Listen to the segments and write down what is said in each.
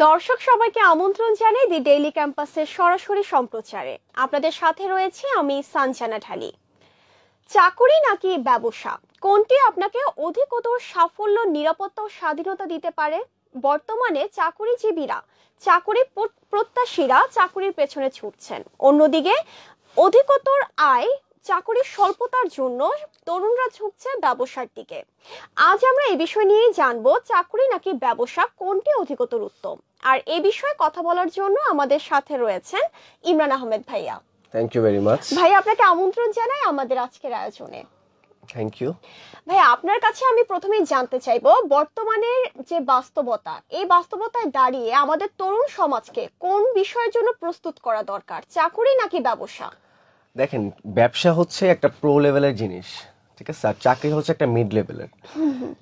দর্শক সবাইকে আমন্ত্রণ জানাই দি ডেইলি ক্যাম্পাসের সরাসরি সম্প্রচারে। আপনাদের সাথে রয়েছে আমি সানজানা ঢালি। চাকুরি নাকি ব্যবসা, কোনটি আপনাকে অধিকতর সাফল্য, নিরাপত্তা ও স্বাধীনতা দিতে পারে? বর্তমানে চাকুরিজীবীরা, চাকুরি প্রত্যাশীরা চাকুরির পেছনে ছুটছেন, অন্যদিকে অধিকতর আয়, চাকুরির স্বল্পতার জন্য তরুণরা ঝুঁকছে ব্যবসার দিকে। আজ আমরা এই বিষয় নিয়ে জানবো, চাকুরি নাকি ব্যবসা, কোনটি অধিকতর উত্তম। আর এই বিষয়ে কথা বলার জন্য আমাদের সাথে রয়েছেন ইমরান আহমেদ ভাইয়া। থ্যাংক ইউ ভেরি মাচ ভাই, আপনাকে আমন্ত্রণ জানাই আমাদের আজকের আয়োজনে। থ্যাংক ইউ ভাই, আপনার কাছে আমি প্রথমেই জানতে চাইবো, বর্তমানের যে বাস্তবতা, এই বাস্তবতায় দাঁড়িয়ে আমাদের তরুণ সমাজকে কোন বিষয়ের জন্য প্রস্তুত করা দরকার, চাকুরি নাকি ব্যবসা? দেখেন, ব্যবসা হচ্ছে একটা প্রো লেভেলের জিনিস, ঠিক আছে, আর চাকরি হচ্ছে একটা মিড লেভেলের।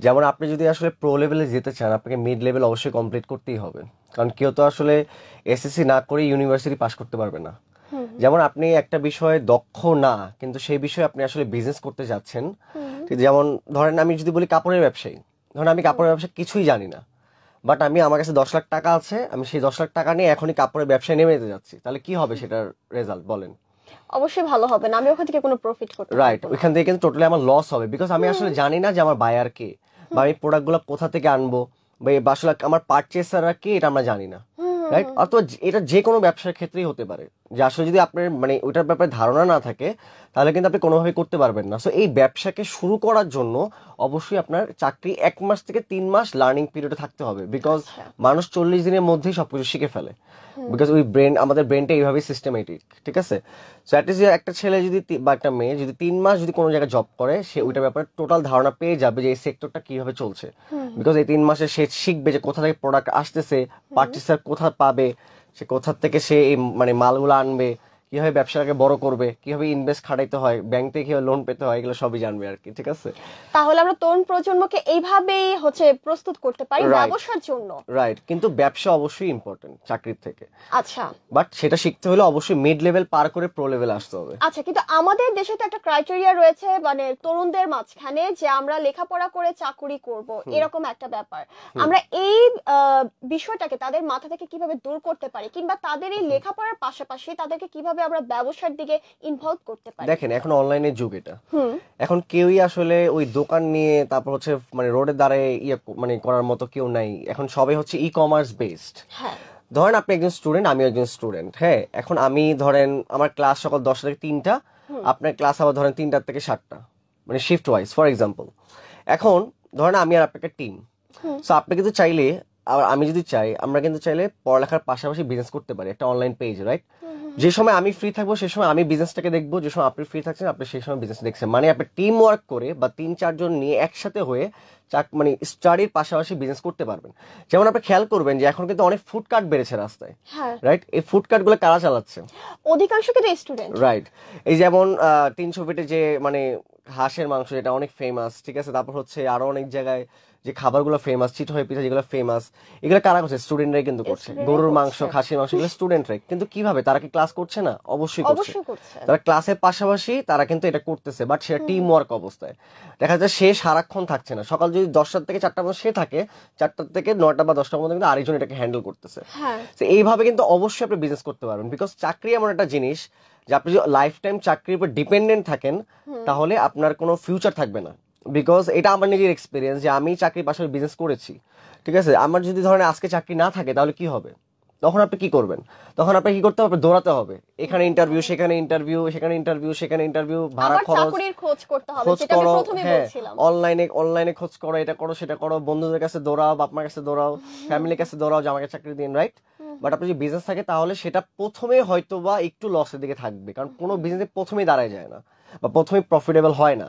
যেমন আপনি যদি আসলে প্রো লেভেলে যেতে চান, আপনাকে মিড লেভেল অবশ্যই কমপ্লিট করতেই হবে, কারণ কেউ তো আসলে এসএসসি না করে ইউনিভার্সিটি পাস করতে পারবে না। যেমন আপনি একটা বিষয়ে দক্ষ না, কিন্তু সেই বিষয়ে আপনি আসলে বিজনেস করতে যাচ্ছেন। যেমন ধরেন, আমি যদি বলি কাপড়ের ব্যবসায়ী, ধরেন আমি কাপড়ের ব্যবসা কিছুই জানি না, বাট আমার কাছে 10 লাখ টাকা আছে, আমি সেই 10 লাখ টাকা নিয়ে এখনই কাপড়ের ব্যবসায় নেমে যেতে যাচ্ছি, তাহলে কি হবে সেটার রেজাল্ট বলেন? অবশ্যই ভালো হবে না, আমি ওখান থেকে কোনো প্রফিট করতে পারবো না। রাইট, ওইখান থেকে কিন্তু টোটালি আমার লস হবে, বিকজ আমি আসলে জানি না যে আমার বায়ার কে, বা আমি প্রোডাক্টগুলো কোথা থেকে আনবো, বা আসলে আমার পারচেসাররা কে, এটা আমরা জানি না। রাইট, অথবা এটা যে কোনো ব্যবসার ক্ষেত্রেই হতে পারে, যে আসলে যদি আপনার ওইটার ব্যাপারে ধারণা না থাকে, তাহলে কিন্তু আপনি কোনোভাবে করতে পারবেন না। সো এই ব্যবসাকে শুরু করার জন্য অবশ্যই আপনার চাকরি 1 মাস থেকে 3 মাস লার্নিং পিরিয়ডে থাকতে হবে, বিকজ মানুষ 40 দিনের মধ্যেই সবকিছু শিখে ফেলে, বিকজ ওই আমাদের ব্রেনটা এইভাবেই সিস্টেমেটিক, ঠিক আছে। সো অ্যাটলিস্ট একটা ছেলে যদি বা একটা মেয়ে যদি 3 মাস যদি কোনো জায়গায় জব করে, সে ওইটার ব্যাপারে টোটাল ধারণা পেয়ে যাবে যে এই সেক্টরটা কিভাবে চলছে, বিকজ এই 3 মাসে সে শিখবে যে কোথা থেকে প্রোডাক্ট আসতেছে, পারচেসার কোথা পাবে, সে কোথা থেকে সে এই মালগুলো আনবে, কিভাবে ব্যবসাটাকে বড় করবে, কিভাবে ইনভেস্ট খাটাইতে হয়, ব্যাংক থেকে কিভাবে লোন পেতে হয়, এগুলো সবই জানবে আর কি, ঠিক আছে। তাহলে আমরা তরুণ প্রজন্মকে এইভাবেই প্রস্তুত করতে পারি ব্যবসার জন্য। রাইট, কিন্তু ব্যবসা অবশ্যই ইম্পর্টেন্ট চাকরির থেকে। আচ্ছা, বাট সেটা শিখতে হলে অবশ্যই মিড লেভেল পার করে প্রো লেভেল আসতে হবে। আচ্ছা, কিন্তু আমাদের দেশে তো একটা ক্রাইটেরিয়া রয়েছে, তরুণদের মাঝখানে, যে আমরা লেখাপড়া করে চাকরি করব, এরকম একটা ব্যাপার। আমরা এই বিষয়টাকে তাদের মাথা থেকে কিভাবে দূর করতে পারি, কিংবা তাদের এই লেখাপড়ার পাশাপাশি তাদেরকে কিভাবে আমরা ব্যবসার দিকে ইনভলভ করতে পারি? দেখেন, এখন অনলাইনের যুগ, এটা এখন কেউই আসলে ওই দোকান নিয়ে তারপর হচ্ছে রোডের ধারে করার মতো কেউ নাই, এখন সবাই হচ্ছে ই কমার্স বেসড। ধরেন আপনি একজন স্টুডেন্ট, আমি একজন স্টুডেন্ট, হ্যাঁ, এখন আমি ধরেন আমার ক্লাস সকাল 10টা থেকে 3টা, আপনার ক্লাস আবার ধরেন 3টা থেকে 7টা, শিফট ওয়াইজ ফর এক্সাম্পল। এখন ধরেন আমি আর আপনাকে টিম, সো আপনি কিন্তু চাইলে, আর আমি যদি চাই, আমরা কিন্তু চাইলে পড়ালেখার পাশাপাশি বিজনেস করতে পারি একটা অনলাইন পেজ, রাইট। যে সময় আমি ফ্রি থাকবো সেই সময় আমি বিজনেসটাকে দেখবো, যে সময় আপনি ফ্রি থাকছেন আপনি সেই সময় বিজনেস দেখছেন, আপনি টিম ওয়ার্ক করে বা 3-4 জন নিয়ে একসাথে হয়ে স্টাডির পাশাপাশি বিজনেস করতে পারবেন। যেমন আপনি খেয়াল করবেন যে এখন কিন্তু অনেক ফুড কার্ট বেড়েছে রাস্তায়, রাইট। এই ফুড কার্ট গুলো কারা চালাচ্ছে? অধিকাংশ কিন্তু স্টুডেন্ট, রাইট। এই যেমন 300 ফিটে যে হাঁসের মাংস, যেটা অনেক ফেমাস, ঠিক আছে, তারপর হচ্ছে আরো অনেক জায়গায় যে খাবারগুলো ফেমাস, চিতই পিঠা যেগুলো ফেমাস, এগুলো কারা করছে? স্টুডেন্টরাই কিন্তু করছে। গরুর মাংস, খাসির মাংস, এগুলো স্টুডেন্টরাই। কিন্তু কিভাবে? তারা কি ক্লাস করছে না? অবশ্যই করছে। তারা ক্লাসের পাশাপাশি তারা কিন্তু এটা করতেছে, বাট সেটা টিম ওয়ার্ক অবস্থায়। দেখা যায় সে সারাক্ষণ থাকছে না, সকাল যদি 10টা থেকে 4টা পর্যন্ত সে থাকে, 4টা থেকে 9টা বা 10টা পর্যন্ত কিন্তু আরেকজন এটাকে হ্যান্ডেল করতেছে। এইভাবে কিন্তু অবশ্যই আপনি বিজনেস করতে পারবেন, বিকজ চাকরি এমন একটা জিনিস যে আপনি যদি লাইফ টাইম চাকরির উপর ডিপেন্ডেন্ট থাকেন, তাহলে আপনার কোনো ফিউচার থাকবে না। বিকজ এটা আমার নিজের এক্সপিরিয়েন্স, যে আমি চাকরির পাশাপাশি বিজনেস করেছি, ঠিক আছে। আমার যদি ধরেন আজকে চাকরি না থাকে, তাহলে কি হবে? তখন আপনি কি করবেন? তখন আপনি কি করতে হবে? দৌড়াতে হবে, এখানে ইন্টারভিউ, সেখানে ইন্টারভিউ, সেখানে ইন্টারভিউ, সেখানে ইন্টারভিউ, ভাড়া খরচ, খোঁজ করো, হ্যাঁ, অনলাইনে খোঁজ করো, এটা করো, সেটা করো, বন্ধুদের কাছে দৌড়াও, বাপ মার কাছে দৌড়াও, ফ্যামিলির কাছে দৌড়াও যে আমাকে চাকরি দিন, রাইট। বাট আপনি যদি বিজনেস থাকে, তাহলে সেটা প্রথমে হয়তো বা একটু লসের দিকে থাকবে, কারণ কোনো বিজনেস প্রথমেই দাঁড়ায় যায় না, বা প্রথমে প্রফিটেবল হয় না।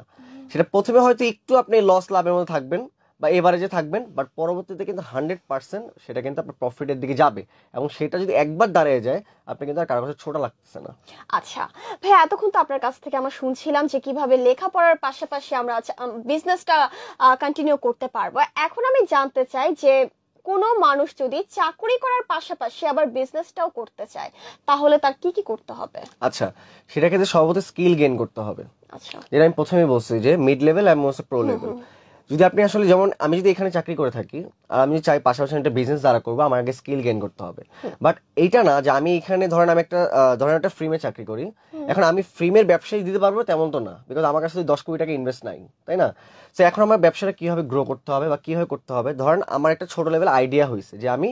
সেটা প্রথমে হয়তো একটু আপনি লস লাভের মধ্যে থাকবেন বা এভারেজে থাকবেন, বাট পরবর্তীতে কিন্তু 100% সেটা কিন্তু আপনার প্রফিটের দিকে যাবে, এবং সেটা যদি একবার দাঁড়িয়ে যায়, আপনি কিন্তু আর কারো কাছে ছোট লাগতেছে না। আচ্ছা ভাই, এতক্ষণ তো আপনার কাছ থেকে আমরা শুনছিলাম যে কিভাবে লেখাপড়ার পাশাপাশি আমরা বিজনেসটা কন্টিনিউ করতে পারবো। এখন আমি জানতে চাই যে কোনো মানুষ যদি চাকরি করার পাশাপাশি আবার বিজনেসটাও করতে চায়, তাহলে তার কি কি করতে হবে? আচ্ছা, সেটা ক্ষেত্রে সর্বপ্রথম স্কিল গেইন করতে হবে। আচ্ছা, যেটা আমি প্রথমেই বলছি যে মিড লেভেল এবং প্রো লেভেল। যদি আপনি আসলে যেমন আমি যদি এখানে চাকরি করে থাকি আর আমি চাই পাশাপাশি একটা বিজনেস দ্বারা করবো, আমার আগে স্কিল গেইন করতে হবে। বাট এইটা না যে আমি এখানে ধরেন আমি একটা ফ্রিমে চাকরি করি, এখন আমি ফ্রিমের ব্যবসায় দিতে পারবো তেমন তো না, বিকজ আমার কাছে 10 কোটি টাকা ইনভেস্ট নাই, তাই না? তো এখন আমার ব্যবসাটা কিভাবে গ্রো করতে হবে বা কিভাবে করতে হবে, ধরেন আমার একটা ছোট লেভেল আইডিয়া হয়েছে যে আমি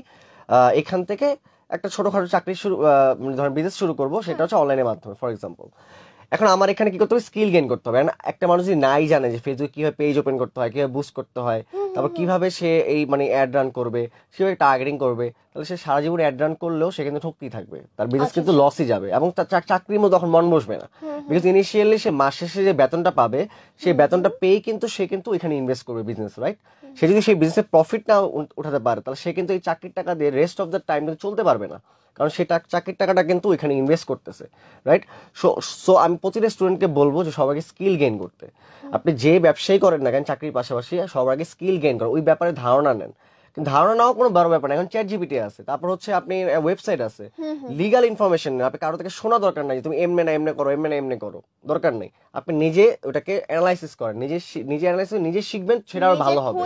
এখান থেকে একটা ছোটখাটো চাকরি শুরু মানে ধরেন বিজনেস শুরু করবো, সেটা হচ্ছে অনলাইনের মাধ্যমে ফর এক্সাম্পল। এখন আমার এখানে কি করতে হবে, স্কিল গেইন করতে হবে। একটা মানুষ যদি নাই জানে যে ফেসবুক কিভাবে পেজ ওপেন করতে হয়, কিভাবে বুস্ট করতে হয়, তারপর কিভাবে সে এই মানে অ্যাড রান করবে, কিভাবে টার্গেটিং করবে, তাহলে সে সারা জীবন অ্যাড রান করলেও সে কিন্তু ঠকতেই থাকবে, তার বিজনেস কিন্তু লসই যাবে এবং তার চাকরির মধ্যে তখন মন বসবে না। বিকজ ইনিশিয়ালি সে মাস শেষে যে বেতনটা পাবে, সেই বেতনটা পেয়ে কিন্তু সে কিন্তু এখানে ইনভেস্ট করবে বিজনেস, রাইট? সে যদি সেই বিজনেসে প্রফিট না উঠাতে পারে, তাহলে সে কিন্তু এই চাকরির টাকা দিয়ে রেস্ট অফ দ্য টাইম কিন্তু চলতে পারবে না, কারণ সে চাকরির টাকাটা কিন্তু এখানে ইনভেস্ট করতেছে, রাইট? সো আমি প্রতিটা স্টুডেন্টকে বলবো যে সবাইকে স্কিল গেইন করতে। আপনি যে ব্যবসায়ী করেন না কেন চাকরির পাশাপাশি, সবার আগে স্কিল গেইন করেন, ওই ব্যাপারে ধারণা নেন। কিন্তু ধারণা নেওয়া কোনো বড় ব্যাপার না, এখন চ্যাট জিপিটি আছে, তারপর হচ্ছে আপনি ওয়েবসাইট আছে, লিগাল ইনফরমেশন নেন, আপনি কারো থেকে শোনা দরকার নাই তুমি এমনে না এমনে করো, এমনে না এমনে করো, দরকার নেই। আপনি নিজে ওটাকে অ্যানালাইসিস করেন, নিজে অ্যানালাইসিস নিজে শিখবেন, সেটা আরো ভালো হবে,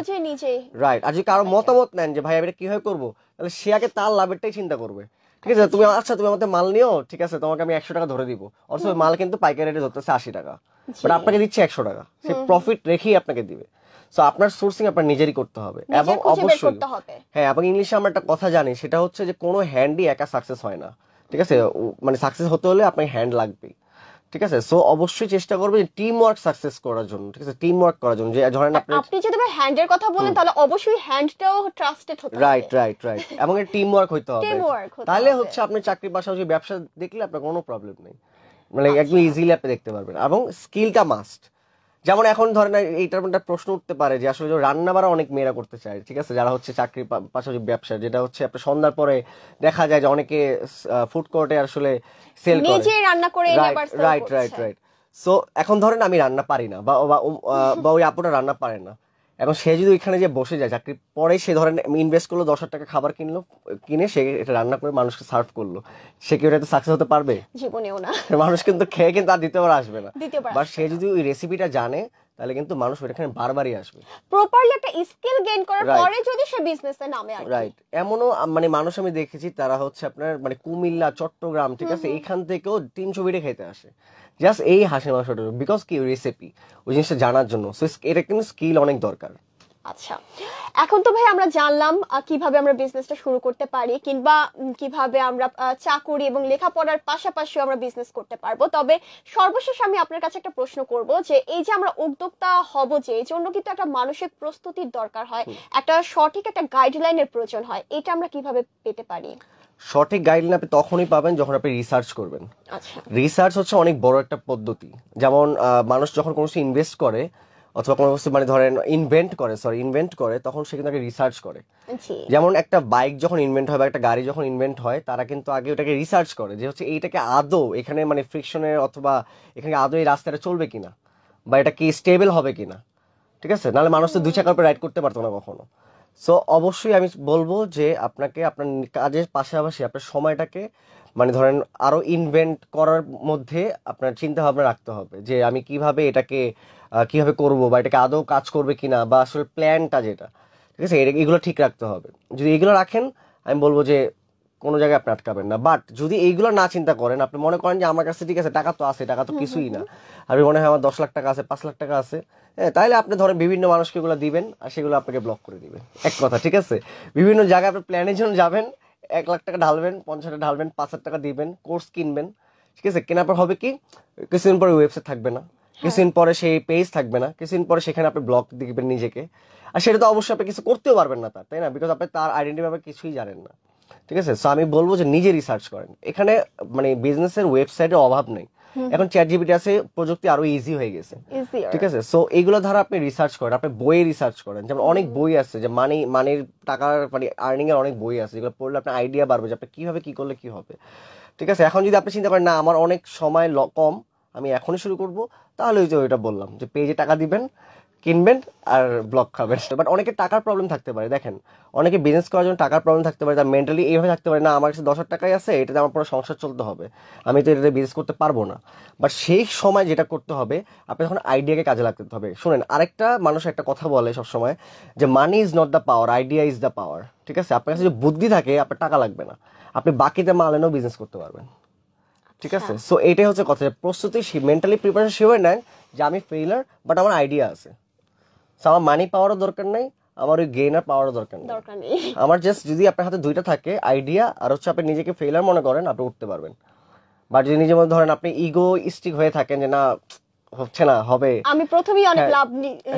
রাইট? আর যদি কারো মতামত নেন যে ভাই আমি এটা কিভাবে করবো, তাহলে সে আগে তার লাভেরটাই চিন্তা করবে। ঠিক আছে, তুমি তুমি আমাদের মাল নিও, ঠিক আছে, তোমাকে আমি 100 টাকা ধরে দিব, অথচ ওই মাল কিন্তু পাইকারি রেটে ধরতেছে 80 টাকা, বাট আপনাকে দিচ্ছে 100 টাকা, সে প্রফিট রেখেই আপনাকে দিবে। সো আপনার সোর্সিং আপনার নিজেরই করতে হবে, এবং অবশ্যই হ্যাঁ, এবং ইংলিশে আমরা একটা কথা জানি, সেটা হচ্ছে যে কোনো হ্যান্ডই একা সাকসেস হয় না, ঠিক আছে? মানে সাকসেস হতে হলে আপনার হ্যান্ড লাগবেই, ঠিক আছে? সো অবশ্যই চেষ্টা করবে যে টিম ওয়ার্ক সাকসেস করার জন্য, ঠিক আছে? টিম ওয়ার্ক করার জন্য, যে ধরেন আপনি যদি হ্যান্ডের কথা বলেন তাহলে অবশ্যই হ্যান্ডটাও ট্রাস্টেড হতে হবে, রাইট রাইট রাইট, এবং টিম ওয়ার্ক হইতে হবে, তাহলে হচ্ছে আপনি চাকরির পাশাপাশি ব্যবসা দেখলে আপনার কোনো প্রবলেম নেই, মানে একদম ইজিলি আপনি দেখতে পারবেন। এবং স্কিলটা মাস্ট। যেমন এখন ধরেন এইটার মধ্যে প্রশ্ন উঠতে পারে যে আসলে রান্না বাড়া অনেক মেয়েরা করতে চায়, ঠিক আছে, যারা হচ্ছে চাকরির পাশাপাশি ব্যবসা, যেটা হচ্ছে আপনার সন্ধ্যার পরে দেখা যায় যে অনেকে ফুড কোর্টে আসলে সেল করে, নিজে রান্না করে রাইট রাইট রাইট। সো এখন ধরেন আমি রান্না পারি না, বা ওই আপুটা রান্না পারে না, এখন সে যদি ওইখানে যে বসে যায় চাকরি পরে, সে ধরেন ইনভেস্ট করলো 10,000 টাকা খাবার কিনে সে এটা রান্না করে মানুষকে সার্ভ করলো, সে কি ওটাতে সাকসেস হতে পারবে? জীবনেও না। মানুষ কিন্তু খেয়ে কিন্তু আর দ্বিতীয়বার আসবে না, বাট সে যদি ওই রেসিপিটা জানে, তাহলে কিন্তু মানুষ ওইখানে বারবারই আসবে। প্রপারলি একটা স্কিল গেইন করার পরে যদি সে বিজনেসে নামে, রাইট। এমনও মানে মানুষ আমি দেখেছি, তারা হচ্ছে আপনার মানে কুমিল্লা, চট্টগ্রাম, ঠিক আছে, এইখান থেকেও 300 বিটে খেতে আসে জাস্ট এই হাঁসের মাংসটা, বিকজ কি রেসিপি, ওই জিনিসটা জানার জন্য। সো এটা কিন্তু স্কিল অনেক দরকার। আচ্ছা, এখন তো ভাই আমরা জানলাম কিভাবে আমরা বিজনেসটা শুরু করতে পারি, কিংবা কিভাবে আমরা চাকরি এবং লেখাপড়ার পাশাপাশি আমরা বিজনেস করতে পারবো। তবে সর্বশেষ আমি আপনার কাছে একটা প্রশ্ন করব, যে এই যে আমরা উদ্যোক্তা হব, যে এই জন্য কিন্তু একটা মানসিক প্রস্তুতির দরকার হয়, একটা সঠিক একটা গাইডলাইনের প্রয়োজন হয়, এটা আমরা কিভাবে পেতে পারি? সঠিক গাইডলাইন আপনি তখনই পাবেন যখন আপনি রিসার্চ করবেন। আচ্ছা, রিসার্চ হচ্ছে অনেক বড় একটা পদ্ধতি। যেমন মানুষ যখন কোনো কিছু ইনভেস্ট করে অথবা কোনো কিছু মানে ধরেন ইনভেন্ট করে, তখন সে কিন্তু আগে রিসার্চ করে। যেমন একটা বাইক যখন ইনভেন্ট হয় বা একটা গাড়ি যখন ইনভেন্ট হয়, তারা কিন্তু আগে ওটাকে রিসার্চ করে যে হচ্ছে এইটাকে আদৌ এখানে মানে ফ্রিকশনের অথবা এখানে আদৌ এই রাস্তাটা চলবে কিনা, বা এটা কি স্টেবল হবে কিনা, ঠিক আছে? নাহলে মানুষ তো 2 চাকার উপর রাইড করতে পারতো না কখনো। সো অবশ্যই আমি বলবো যে আপনাকে আপনার কাজের পাশাপাশি আপনার সময়টাকে মানে ধরেন আরো ইনভেন্ট করার মধ্যে আপনার চিন্তা ভাবনা রাখতে হবে, যে আমি কিভাবে এটাকে কিভাবে করব, বা এটাকে আদৌ কাজ করবে কিনা, বা আসলে প্ল্যানটা যেটা, ঠিক আছে, এগুলো ঠিক রাখতে হবে। যদি এগুলো রাখেন, আমি বলবো যে কোনো জায়গায় আপনি আটকাবেন না। বাট যদি এইগুলো না চিন্তা করেন, আপনি মনে করেন যে আমার কাছে ঠিক আছে টাকা তো আছে, টাকা তো কিছুই না, আপনি মনে হয় আমার 10 লাখ টাকা আছে, 5 লাখ টাকা আছে, হ্যাঁ, তাহলে আপনি ধরেন বিভিন্ন মানুষকে এগুলো দিবেন আর সেগুলো আপনাকে ব্লক করে দিবে, এক কথা, ঠিক আছে? বিভিন্ন জায়গায় আপনি প্ল্যানের জন্য যাবেন, 1 লাখ টাকা ঢালবেন, 50 টাকা ঢালবেন, 5,000 টাকা দিবেন, কোর্স কিনবেন, ঠিক আছে, কেনার পর হবে কি, কিছুদিন পরে ওয়েবসাইট থাকবে না, কিছুদিন পরে সেই পেজ থাকবে না, কিছুদিন পরে সেখানে আপনি ব্লক দিবেন নিজেকে, আর সেটা তো অবশ্যই আপনি কিছু করতেও পারবেন না তাই না? বিকজ আপনি তার আইডেন্টি ব্যাপারে কিছুই জানেন না, ঠিক আছে? সো আমি বলবো যে নিজে রিসার্চ করেন। এখানে মানে বিজনেসের ওয়েবসাইটের অভাব নেই, এখন চ্যাট জিপিটি আছে, প্রযুক্তি আরো ইজি হয়ে গেছে, ঠিক আছে? সো এইগুলো দ্বারা আপনি রিসার্চ করেন, আপনি বইয়ে রিসার্চ করেন, যেমন অনেক বই আছে যে মানির টাকার মানে আর্নিং এর অনেক বই আছে, যেগুলো পড়লে আপনার আইডিয়া বাড়বে যে আপনি কিভাবে কি করলে কি হবে, ঠিক আছে? এখন যদি আপনি চিন্তা করেন না আমার অনেক সময় কম, আমি এখনই শুরু করব, তাহলে ওই যে ওইটা বললাম যে পেজে টাকা দিবেন, কিনবেন আর ব্লক খাবেন। বাট অনেকের টাকার প্রবলেম থাকতে পারে, দেখেন অনেকে বিজনেস করার জন্য টাকার প্রবলেম থাকতে পারে, তার মেন্টালি এইভাবে থাকতে পারে, না আমার কাছে 10,000 টাকাই আছে, এটাতে আমার পুরো সংসার চলতে হবে, আমি তো এটাতে বিজনেস করতে পারবো না। বাট সেই সময় যেটা করতে হবে, আপনি তখন আইডিয়াকে কাজে লাগাতে হবে। শুনেন, আরেকটা মানুষ একটা কথা বলে সবসময় যে money is not the power, idea is the power. ঠিক আছে, আপনার কাছে যদি বুদ্ধি থাকে আপনার টাকা লাগবে না, আপনি বাকিতে মাল এনেও বিজনেস করতে পারবেন। ঠিক আছে, সো এইটাই হচ্ছে কথা, প্রস্তুতি মেন্টালি প্রিপারেশন শিওর নেন যে আমি ফেইলার, বাট আমার আইডিয়া আছে। So, আমার মানি পাওয়ারও দরকার নাই, আমার ওই গেইনার পাওয়ারও দরকার নেই। দরকার নেই। আমার জাস্ট যদি আপনার হাতে দুইটা থাকে, আইডিয়া আর হচ্ছে আপনি নিজেকে ফেইলার মনে করেন, আপনি উঠতে পারবেন। বাট যদি নিজের মধ্যে ধরেন আপনি ইগোইস্টিক হয়ে থাকেন যে না হচ্ছে না, হবে, আমি প্রথমেই অনেক হ্যাঁ, লাভ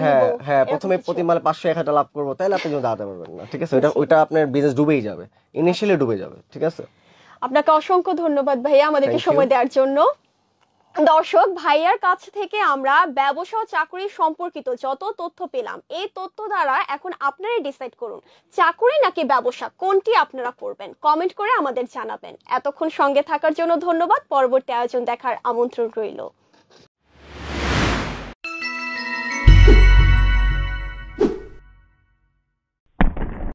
হ্যাঁ নিব, হ্যাঁ এরকম প্রথমে কিছু। প্রতি মালে 500-1000 লাভ করবো, তাহলে আপনি কিন্তু দাঁড়াতে পারবেন না। ঠিক আছে, ওইটা আপনার বিজনেস ডুবেই যাবে, ইনিশিয়ালি ডুবে যাবে। ঠিক আছে, আপনাকে অসংখ্য ধন্যবাদ ভাইয়া আমাদেরকে Thank you. সময় দেওয়ার জন্য। দর্শক, ভাইয়ার কাছ থেকে আমরা ব্যবসা ও চাকরি সম্পর্কিত যত তথ্য পেলাম, এই তথ্য দ্বারা এখন আপনারাই ডিসাইড করুন চাকরি নাকি ব্যবসা কোনটি আপনারা করবেন। কমেন্ট করে আমাদের জানাবেন। এতক্ষণ সঙ্গে থাকার জন্য ধন্যবাদ। পরবর্তী আয়োজন দেখার আমন্ত্রণ রইল।